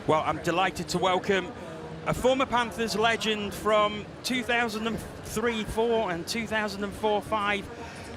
Well, I'm delighted to welcome a former Panthers legend from 2003-04 and 2004-05.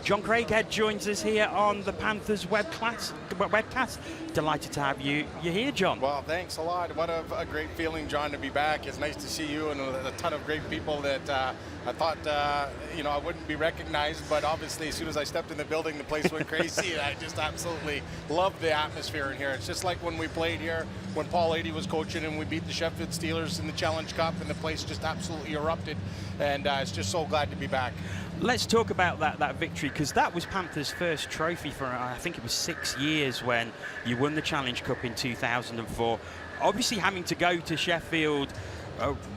John Craighead joins us here on the Panthers webcast. Delighted to have you. You're here, John. Well, thanks a lot. What a great feeling, John, to be back. It's nice to see you and a ton of great people that I thought, I wouldn't be recognized, but obviously as soon as I stepped in the building, the place went crazy. I just absolutely love the atmosphere in here. It's just like when we played here, when Paul Adey was coaching and we beat the Sheffield Steelers in the Challenge Cup, and the place just absolutely erupted. And it's just so glad to be back. Let's talk about that victory, because that was Panthers' first trophy for, I think it was 6 years, when you won the Challenge Cup in 2004. Obviously having to go to Sheffield,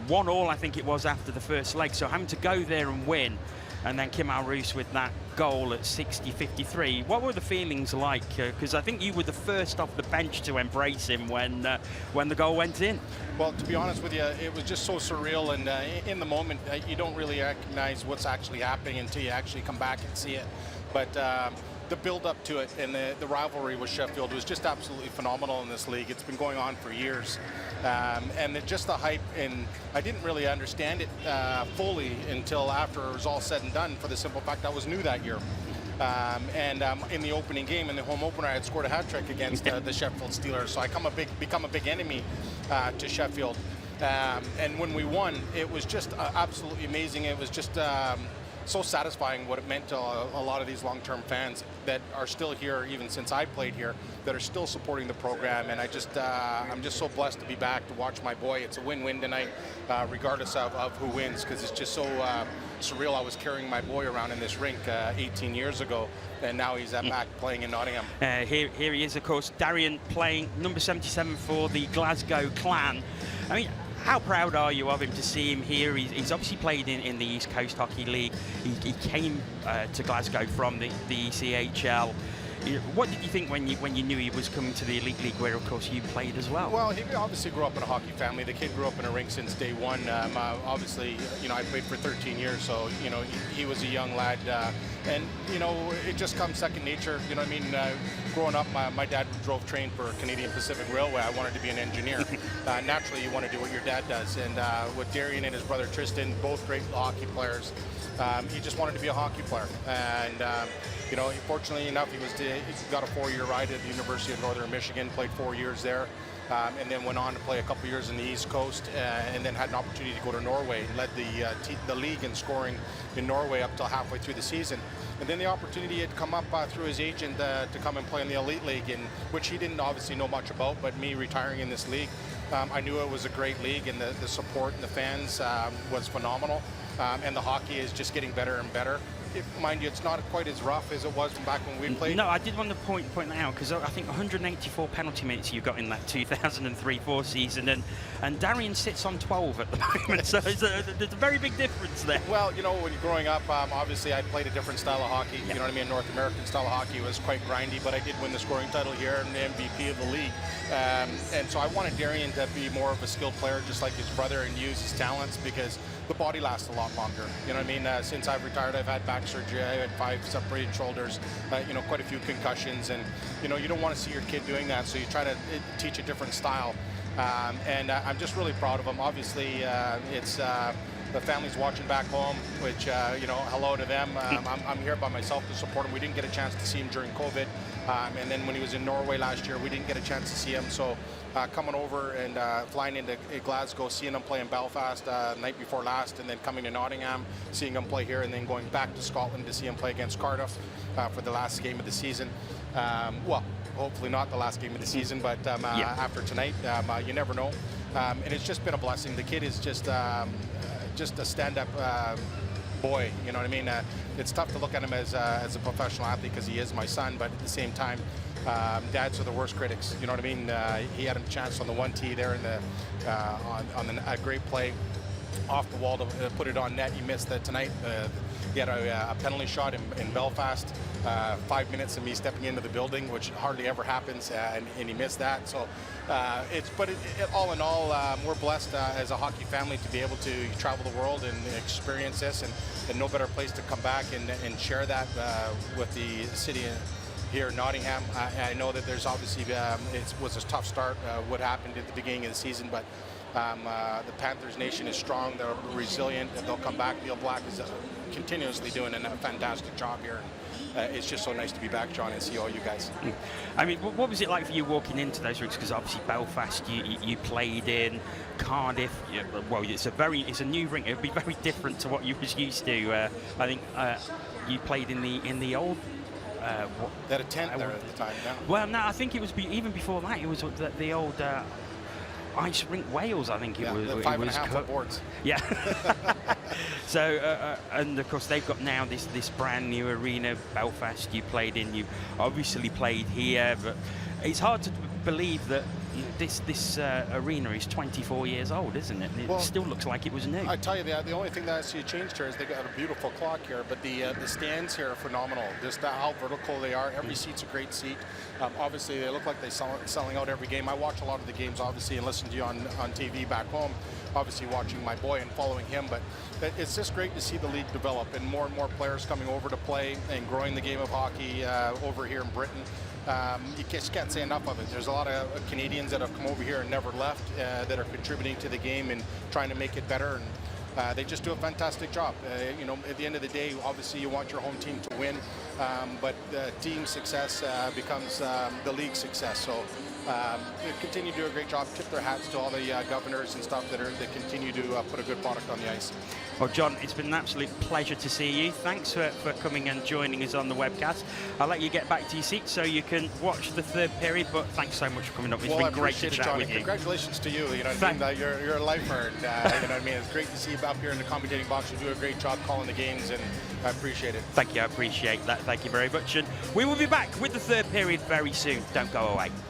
1-1 I think it was after the first leg, so having to go there and win, and then Kim Al-Roos with that goal at 60-53. What were the feelings like? Because I think you were the first off the bench to embrace him when the goal went in. Well, to be honest with you, it was just so surreal, and in the moment, you don't really recognize what's actually happening until you actually come back and see it. But the build-up to it and the rivalry with Sheffield was just absolutely phenomenal in this league. It's been going on for years. And just the hype, and I didn't really understand it fully until after it was all said and done, for the simple fact I was new that year. In the opening game, in the home opener, I had scored a hat-trick against the Sheffield Steelers, so I become a big enemy to Sheffield. And when we won, it was just absolutely amazing. It was just so satisfying what it meant to a lot of these long-term fans that are still here, even since I played here, that are still supporting the program. And I'm just so blessed to be back to watch my boy. It's a win-win tonight, regardless of who wins, because it's just so surreal. I was carrying my boy around in this rink 18 years ago, and now he's back playing in Nottingham. Here he is, of course, Darien, playing number 77 for the Glasgow Clan. I mean, how proud are you of him, to see him here? He's obviously played in the East Coast Hockey League. He came to Glasgow from the ECHL. What did you think when you knew he was coming to the Elite League, where of course you played as well? Well, he obviously grew up in a hockey family. The kid grew up in a rink since day one. Obviously, I played for 13 years, so he was a young lad, and it just comes second nature. Growing up, my dad drove train for Canadian Pacific Railway. I wanted to be an engineer. Naturally, you want to do what your dad does, and with Darien and his brother Tristan, both great hockey players, he just wanted to be a hockey player. And fortunately enough, he got a 4-year ride at the University of Northern Michigan, played 4 years there, and then went on to play a couple years in the East Coast, and then had an opportunity to go to Norway, led the league in scoring in Norway up till halfway through the season. And then the opportunity had come up through his agent to come and play in the Elite League, which he didn't obviously know much about, but me retiring in this league, I knew it was a great league, and the support and the fans was phenomenal, and the hockey is just getting better and better. Mind you, it's not quite as rough as it was from back when we played. No, I did want to point that out, because I think 184 penalty minutes you got in that 2003-04 season, and Darien sits on 12 at the moment, so there's a very big difference there. Well, when you're growing up, obviously I played a different style of hockey. Yeah. You know what I mean? North American style of hockey was quite grindy, but I did win the scoring title here and the MVP of the league. And so I wanted Darien to be more of a skilled player, just like his brother, and use his talents, because the body lasts a lot longer. You know what I mean? Since I've retired, I've had back surgery. I had 5 separated shoulders, quite a few concussions, and you don't want to see your kid doing that, so you try to teach a different style. And I'm just really proud of him. Obviously, it's the family's watching back home, which hello to them. I'm here by myself to support him. We didn't get a chance to see him during COVID, and then when he was in Norway last year, we didn't get a chance to see him. So coming over and flying into Glasgow, seeing him play in Belfast night before last, and then coming to Nottingham, seeing him play here, and then going back to Scotland to see him play against Cardiff for the last game of the season. Well, hopefully not the last game of the season, but after tonight, you never know. And it's just been a blessing. The kid is just a stand-up boy, you know what I mean? It's tough to look at him as a professional athlete, because he is my son, but at the same time, dads are the worst critics, you know what I mean? He had a chance on the 1T there in a great play off the wall to put it on net. He missed that tonight. He had a penalty shot in Belfast, 5 minutes of me stepping into the building, which hardly ever happens, and he missed that. So all in all, we're blessed as a hockey family to be able to travel the world and experience this, and no better place to come back and share that with the city here in Nottingham. I know that there's obviously it was a tough start, what happened at the beginning of the season, but the Panthers nation is strong, they're resilient, and they'll come back. Neil Black is continuously doing a fantastic job here. It's just so nice to be back, John, and see all you guys. I mean, what was it like for you walking into those rinks? Because obviously Belfast, you played in, Cardiff. Well, it's a new rink. It'll be very different to what you was used to. I think you played in the old. They had a tent there at the time. Yeah. Well, no, I think it was even before that. It was the old. Ice rink Wales, I think it was. The 5.5 foot boards. Yeah. So, and of course they've got now this brand new arena, Belfast. You played in. You obviously played here, but it's hard to believe that this arena is 24 years old, isn't it? It still looks like it was new. I tell you, the only thing that I see changed here is they got a beautiful clock here, but the stands here are phenomenal. Just how vertical they are. Every seat's a great seat. Obviously, they look like they're selling out every game. I watch a lot of the games, obviously, and listen to you on TV back home. Obviously, watching my boy and following him, but it's just great to see the league develop and more players coming over to play and growing the game of hockey over here in Britain. You just can't say enough of it. There's a lot of Canadians that have come over here and never left that are contributing to the game and trying to make it better. And they just do a fantastic job. You know, at the end of the day, obviously you want your home team to win, but team success becomes the league success. So they continue to do a great job. Tip their hats to all the governors and stuff that continue to put a good product on the ice. Well, John, it's been an absolute pleasure to see you. Thanks for coming and joining us on the webcast. I'll let you get back to your seat so you can watch the third period, but thanks so much for coming up. It's been great to chat with you. Congratulations to you. You know what I mean? You're a lifer. And, you know what I mean? It's great to see you up here in the commentating box. You do a great job calling the games, and I appreciate it. Thank you. I appreciate that. Thank you very much. And we will be back with the third period very soon. Don't go away.